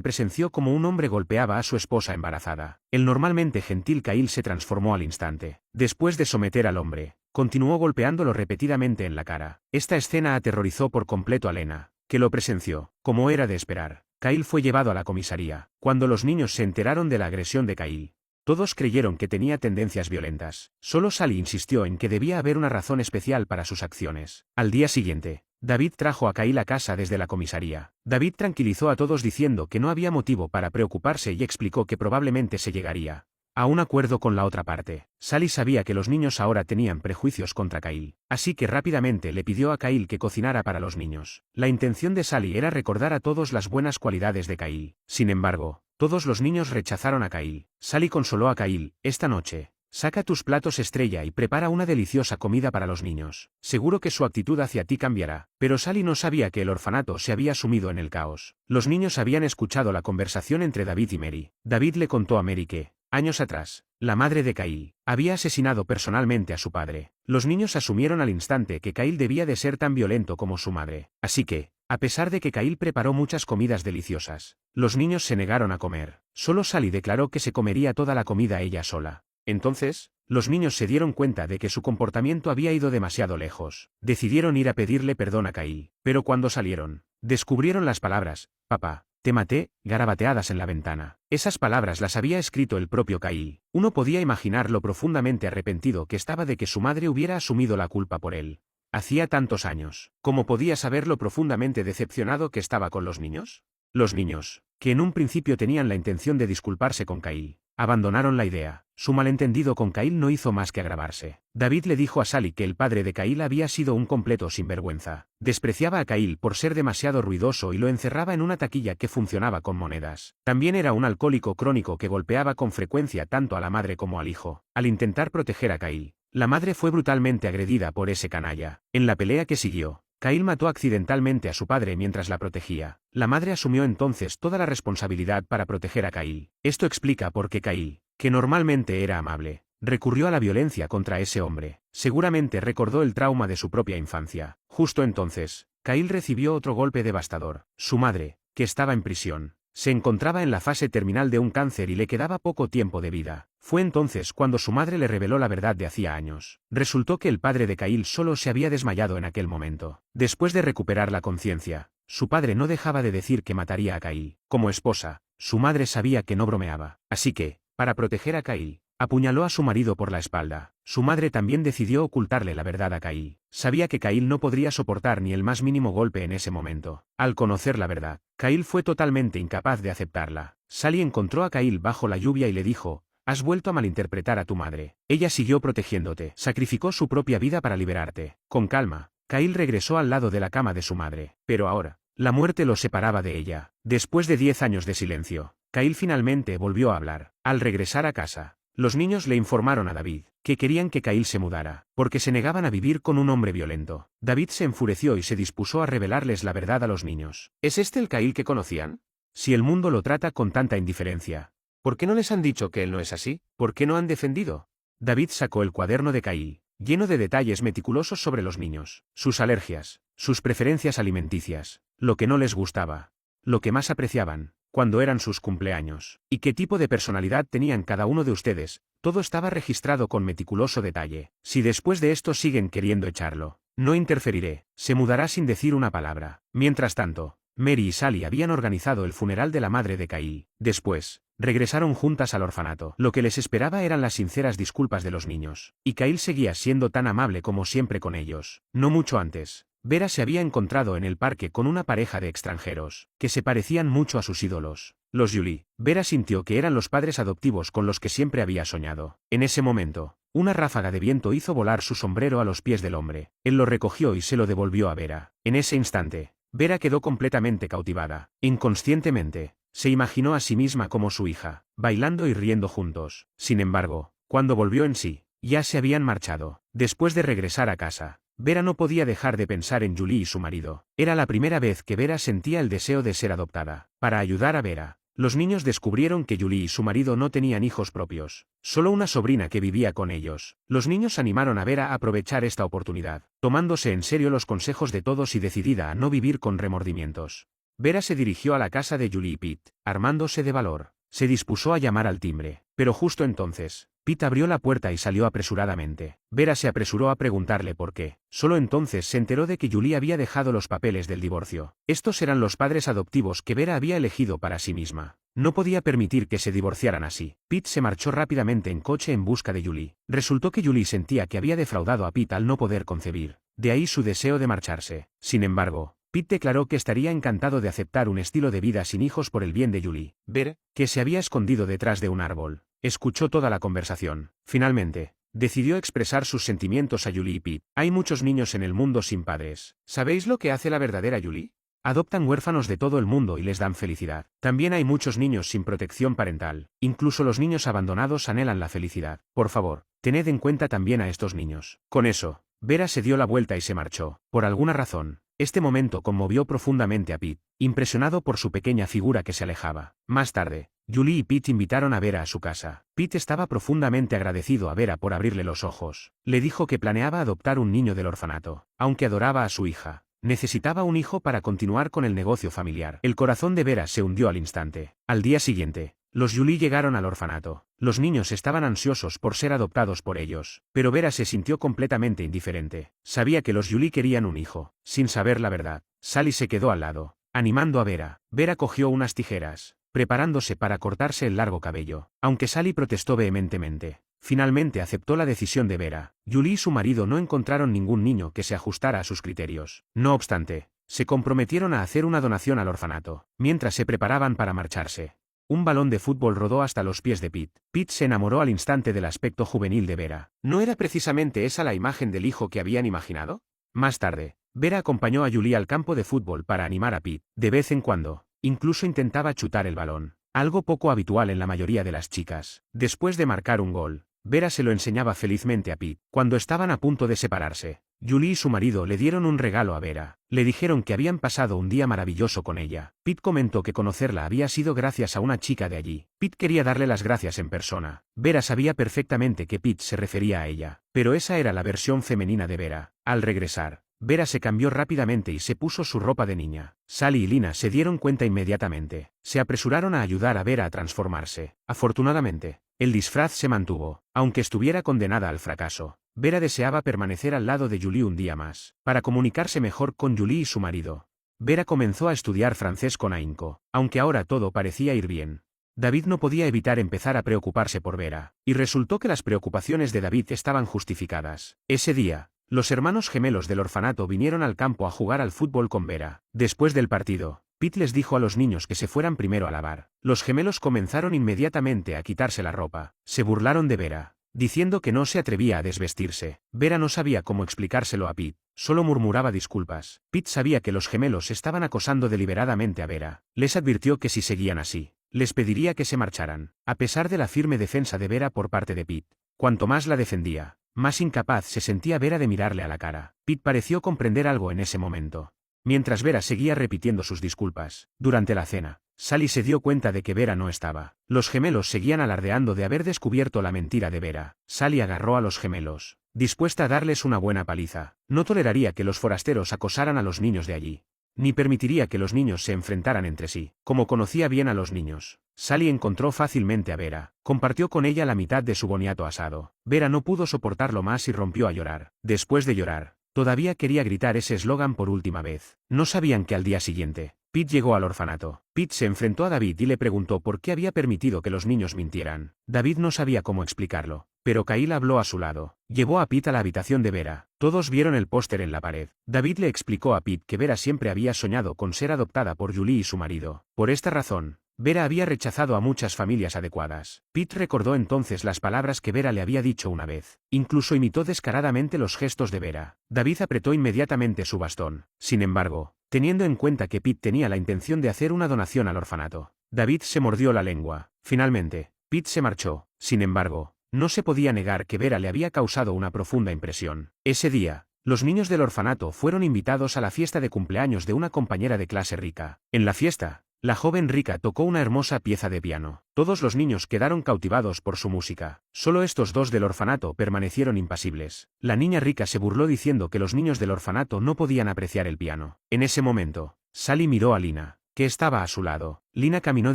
presenció como un hombre golpeaba a su esposa embarazada. El normalmente gentil Kyle se transformó al instante. Después de someter al hombre, continuó golpeándolo repetidamente en la cara. Esta escena aterrorizó por completo a Lena, que lo presenció. Como era de esperar, Kyle fue llevado a la comisaría. Cuando los niños se enteraron de la agresión de Kyle, todos creyeron que tenía tendencias violentas. Solo Sally insistió en que debía haber una razón especial para sus acciones. Al día siguiente, David trajo a Kyle a casa desde la comisaría. David tranquilizó a todos diciendo que no había motivo para preocuparse y explicó que probablemente se llegaría a un acuerdo con la otra parte. Sally sabía que los niños ahora tenían prejuicios contra Kyle, así que rápidamente le pidió a Kyle que cocinara para los niños. La intención de Sally era recordar a todos las buenas cualidades de Kyle. Sin embargo, todos los niños rechazaron a Kyle. Sally consoló a Kyle: esta noche, saca tus platos estrella y prepara una deliciosa comida para los niños. Seguro que su actitud hacia ti cambiará. Pero Sally no sabía que el orfanato se había sumido en el caos. Los niños habían escuchado la conversación entre David y Mary. David le contó a Mary que, años atrás, la madre de Kyle había asesinado personalmente a su padre. Los niños asumieron al instante que Kyle debía de ser tan violento como su madre. Así que, a pesar de que Kyle preparó muchas comidas deliciosas, los niños se negaron a comer. Solo Sally declaró que se comería toda la comida ella sola. Entonces, los niños se dieron cuenta de que su comportamiento había ido demasiado lejos. Decidieron ir a pedirle perdón a Kyle. Pero cuando salieron, descubrieron las palabras: papá, te maté, garabateadas en la ventana. Esas palabras las había escrito el propio Kyle. Uno podía imaginar lo profundamente arrepentido que estaba de que su madre hubiera asumido la culpa por él. Hacía tantos años. ¿Cómo podía saber lo profundamente decepcionado que estaba con los niños? Los niños, que en un principio tenían la intención de disculparse con Kyle, abandonaron la idea. Su malentendido con Kyle no hizo más que agravarse. David le dijo a Sally que el padre de Kyle había sido un completo sinvergüenza. Despreciaba a Kyle por ser demasiado ruidoso y lo encerraba en una taquilla que funcionaba con monedas. También era un alcohólico crónico que golpeaba con frecuencia tanto a la madre como al hijo. Al intentar proteger a Kyle, la madre fue brutalmente agredida por ese canalla. En la pelea que siguió, Kyle mató accidentalmente a su padre mientras la protegía. La madre asumió entonces toda la responsabilidad para proteger a Kyle. Esto explica por qué Kyle, que normalmente era amable, recurrió a la violencia contra ese hombre. Seguramente recordó el trauma de su propia infancia. Justo entonces, Kyle recibió otro golpe devastador. Su madre, que estaba en prisión, se encontraba en la fase terminal de un cáncer y le quedaba poco tiempo de vida. Fue entonces cuando su madre le reveló la verdad de hacía años. Resultó que el padre de Kyle solo se había desmayado en aquel momento. Después de recuperar la conciencia, su padre no dejaba de decir que mataría a Kyle. Como esposa, su madre sabía que no bromeaba. Así que, para proteger a Kyle, apuñaló a su marido por la espalda. Su madre también decidió ocultarle la verdad a Kyle. Sabía que Kyle no podría soportar ni el más mínimo golpe en ese momento. Al conocer la verdad, Kyle fue totalmente incapaz de aceptarla. Sally encontró a Kyle bajo la lluvia y le dijo: has vuelto a malinterpretar a tu madre. Ella siguió protegiéndote. Sacrificó su propia vida para liberarte. Con calma, Kyle regresó al lado de la cama de su madre. Pero ahora, la muerte lo separaba de ella. Después de 10 años de silencio, Kyle finalmente volvió a hablar. Al regresar a casa, los niños le informaron a David que querían que Kyle se mudara, porque se negaban a vivir con un hombre violento. David se enfureció y se dispuso a revelarles la verdad a los niños. ¿Es este el Kyle que conocían? Si el mundo lo trata con tanta indiferencia, ¿por qué no les han dicho que él no es así? ¿Por qué no han defendido? David sacó el cuaderno de Kyle, lleno de detalles meticulosos sobre los niños, sus alergias, sus preferencias alimenticias, lo que no les gustaba, lo que más apreciaban, cuando eran sus cumpleaños, y qué tipo de personalidad tenían cada uno de ustedes. Todo estaba registrado con meticuloso detalle. Si después de esto siguen queriendo echarlo, no interferiré. Se mudará sin decir una palabra. Mientras tanto, Mary y Sally habían organizado el funeral de la madre de Kyle. Después, regresaron juntas al orfanato. Lo que les esperaba eran las sinceras disculpas de los niños. Y Kyle seguía siendo tan amable como siempre con ellos. No mucho antes, Vera se había encontrado en el parque con una pareja de extranjeros, que se parecían mucho a sus ídolos, los Julie. Vera sintió que eran los padres adoptivos con los que siempre había soñado. En ese momento, una ráfaga de viento hizo volar su sombrero a los pies del hombre. Él lo recogió y se lo devolvió a Vera. En ese instante, Vera quedó completamente cautivada. Inconscientemente, se imaginó a sí misma como su hija, bailando y riendo juntos. Sin embargo, cuando volvió en sí, ya se habían marchado. Después de regresar a casa, Vera no podía dejar de pensar en Julie y su marido. Era la primera vez que Vera sentía el deseo de ser adoptada. Para ayudar a Vera, los niños descubrieron que Julie y su marido no tenían hijos propios, solo una sobrina que vivía con ellos. Los niños animaron a Vera a aprovechar esta oportunidad, tomándose en serio los consejos de todos y decidida a no vivir con remordimientos. Vera se dirigió a la casa de Julie y Pete, armándose de valor. Se dispuso a llamar al timbre, pero justo entonces, Pete abrió la puerta y salió apresuradamente. Vera se apresuró a preguntarle por qué. Solo entonces se enteró de que Julie había dejado los papeles del divorcio. Estos eran los padres adoptivos que Vera había elegido para sí misma. No podía permitir que se divorciaran así. Pete se marchó rápidamente en coche en busca de Julie. Resultó que Julie sentía que había defraudado a Pete al no poder concebir. De ahí su deseo de marcharse. Sin embargo, Pete declaró que estaría encantado de aceptar un estilo de vida sin hijos por el bien de Julie. Vera, que se había escondido detrás de un árbol, escuchó toda la conversación. Finalmente, decidió expresar sus sentimientos a Julie y Pete. Hay muchos niños en el mundo sin padres. ¿Sabéis lo que hace la verdadera Julie? Adoptan huérfanos de todo el mundo y les dan felicidad. También hay muchos niños sin protección parental. Incluso los niños abandonados anhelan la felicidad. Por favor, tened en cuenta también a estos niños. Con eso, Vera se dio la vuelta y se marchó. Por alguna razón, este momento conmovió profundamente a Pete, impresionado por su pequeña figura que se alejaba. Más tarde, Julie y Pete invitaron a Vera a su casa. Pete estaba profundamente agradecido a Vera por abrirle los ojos. Le dijo que planeaba adoptar un niño del orfanato. Aunque adoraba a su hija, necesitaba un hijo para continuar con el negocio familiar. El corazón de Vera se hundió al instante. Al día siguiente, los Julie llegaron al orfanato. Los niños estaban ansiosos por ser adoptados por ellos, pero Vera se sintió completamente indiferente. Sabía que los Julie querían un hijo. Sin saber la verdad, Sally se quedó al lado, animando a Vera. Vera cogió unas tijeras, preparándose para cortarse el largo cabello. Aunque Sally protestó vehementemente, finalmente aceptó la decisión de Vera. Julie y su marido no encontraron ningún niño que se ajustara a sus criterios. No obstante, se comprometieron a hacer una donación al orfanato. Mientras se preparaban para marcharse, un balón de fútbol rodó hasta los pies de Pete. Pete se enamoró al instante del aspecto juvenil de Vera. ¿No era precisamente esa la imagen del hijo que habían imaginado? Más tarde, Vera acompañó a Julie al campo de fútbol para animar a Pete. De vez en cuando, incluso intentaba chutar el balón, algo poco habitual en la mayoría de las chicas. Después de marcar un gol, Vera se lo enseñaba felizmente a Pete. Cuando estaban a punto de separarse, Julie y su marido le dieron un regalo a Vera. Le dijeron que habían pasado un día maravilloso con ella. Pete comentó que conocerla había sido gracias a una chica de allí. Pete quería darle las gracias en persona. Vera sabía perfectamente que Pete se refería a ella, pero esa era la versión femenina de Vera. Al regresar, Vera se cambió rápidamente y se puso su ropa de niña. Sally y Lina se dieron cuenta inmediatamente. Se apresuraron a ayudar a Vera a transformarse. Afortunadamente, el disfraz se mantuvo, aunque estuviera condenada al fracaso. Vera deseaba permanecer al lado de Julie un día más, para comunicarse mejor con Julie y su marido. Vera comenzó a estudiar francés con ahínco, aunque ahora todo parecía ir bien. David no podía evitar empezar a preocuparse por Vera, y resultó que las preocupaciones de David estaban justificadas. Ese día, los hermanos gemelos del orfanato vinieron al campo a jugar al fútbol con Vera. Después del partido, Pete les dijo a los niños que se fueran primero a lavar. Los gemelos comenzaron inmediatamente a quitarse la ropa. Se burlaron de Vera, diciendo que no se atrevía a desvestirse. Vera no sabía cómo explicárselo a Pete, solo murmuraba disculpas. Pete sabía que los gemelos estaban acosando deliberadamente a Vera. Les advirtió que si seguían así, les pediría que se marcharan. A pesar de la firme defensa de Vera por parte de Pete, cuanto más la defendía, más incapaz se sentía Vera de mirarle a la cara. Pete pareció comprender algo en ese momento. Mientras Vera seguía repitiendo sus disculpas, durante la cena, Sally se dio cuenta de que Vera no estaba. Los gemelos seguían alardeando de haber descubierto la mentira de Vera. Sally agarró a los gemelos, dispuesta a darles una buena paliza. No toleraría que los forasteros acosaran a los niños de allí, ni permitiría que los niños se enfrentaran entre sí. Como conocía bien a los niños, Sally encontró fácilmente a Vera. Compartió con ella la mitad de su boniato asado. Vera no pudo soportarlo más y rompió a llorar. Después de llorar, todavía quería gritar ese eslogan por última vez. No sabían que al día siguiente, Pete llegó al orfanato. Pete se enfrentó a David y le preguntó por qué había permitido que los niños mintieran. David no sabía cómo explicarlo, pero Kyle habló a su lado. Llevó a Pete a la habitación de Vera. Todos vieron el póster en la pared. David le explicó a Pete que Vera siempre había soñado con ser adoptada por Julie y su marido. Por esta razón, Vera había rechazado a muchas familias adecuadas. Pete recordó entonces las palabras que Vera le había dicho una vez. Incluso imitó descaradamente los gestos de Vera. David apretó inmediatamente su bastón. Sin embargo, teniendo en cuenta que Pete tenía la intención de hacer una donación al orfanato, David se mordió la lengua. Finalmente, Pete se marchó. Sin embargo, no se podía negar que Vera le había causado una profunda impresión. Ese día, los niños del orfanato fueron invitados a la fiesta de cumpleaños de una compañera de clase rica. En la fiesta, la joven rica tocó una hermosa pieza de piano. Todos los niños quedaron cautivados por su música. Solo estos dos del orfanato permanecieron impasibles. La niña rica se burló diciendo que los niños del orfanato no podían apreciar el piano. En ese momento, Sally miró a Lina, que estaba a su lado. Lina caminó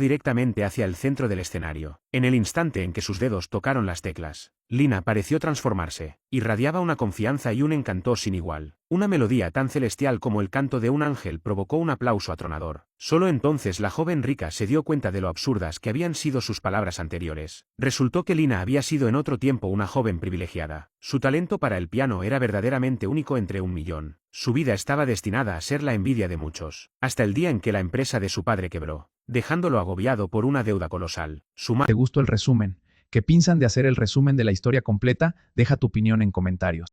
directamente hacia el centro del escenario. En el instante en que sus dedos tocaron las teclas, Lina pareció transformarse. Irradiaba una confianza y un encanto sin igual. Una melodía tan celestial como el canto de un ángel provocó un aplauso atronador. Solo entonces la joven rica se dio cuenta de lo absurdas que habían sido sus palabras anteriores. Resultó que Lina había sido en otro tiempo una joven privilegiada. Su talento para el piano era verdaderamente único entre un millón. Su vida estaba destinada a ser la envidia de muchos. Hasta el día en que la empresa de su padre quebró, dejándolo agobiado por una deuda colosal. ¿Te gustó el resumen? ¿Qué piensan de hacer el resumen de la historia completa? Deja tu opinión en comentarios.